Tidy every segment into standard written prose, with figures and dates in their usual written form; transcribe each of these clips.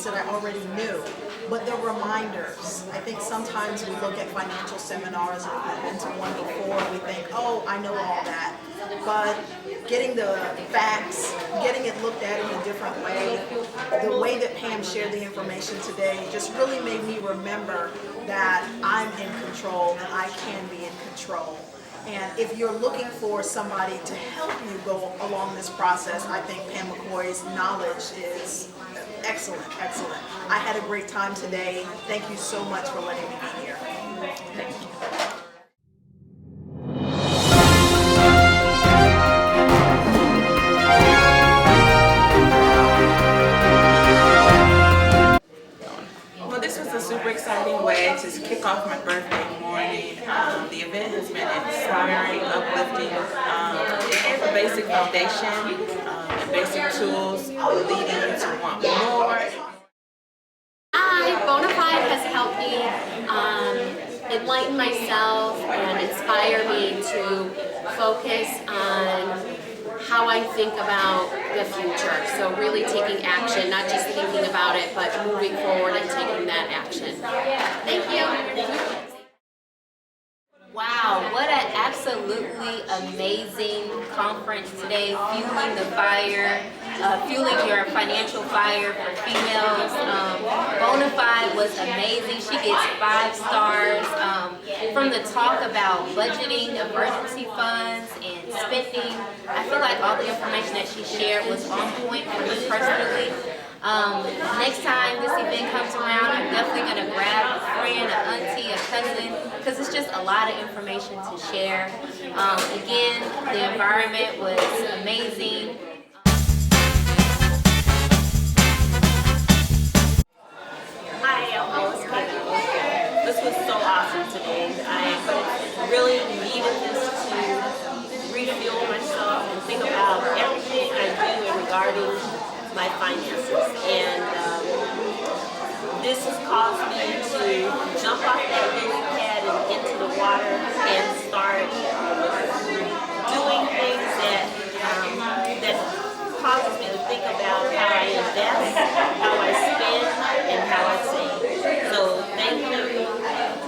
that I already knew, but the reminders. I think sometimes we look at financial seminars and we've been to one before and we think, oh, I know all that. But getting the facts, getting it looked at in a different way, the way that Pam shared the information today just really made me remember that I'm in control and I can be in control. And if you're looking for somebody to help you go along this process, I think Pam McCoy's knowledge is excellent, excellent. I had a great time today. Thank you so much for letting me be here. Thank you. Well, this was a super exciting way to kick off my birthday morning. The event has been inspiring, uplifting. It gave a basic foundation and basic tools leading you to want more. Bonafide has helped me enlighten myself and inspire me to focus on how I think about the future. So really taking action, not just thinking about it, but moving forward and taking that action. Thank you. Wow, what an absolutely amazing conference today, fueling the fire, fueling your financial fire for females. Bonafide was amazing. She gets 5 stars. From the talk about budgeting, emergency funds, and spending, I feel like all the information that she shared was on point for me personally. Next time this event comes around, I'm definitely going to grab a friend, an auntie, a cousin, because it's just a lot of information to share. Again, the environment was amazing. This was so awesome today. I really needed this to refuel myself and think about everything I do regarding my finances. And this has caused me to jump off that lily pad and into the water and start doing things that causes me to think about how I invest, how I spend, and how I save. So thank you,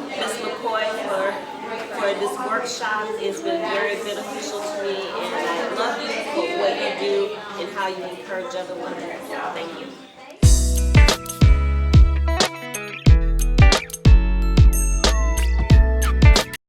Ms. McCoy, for this workshop. It's been very beneficial to me, and I love you for what you do and how you encourage other women. Thank you.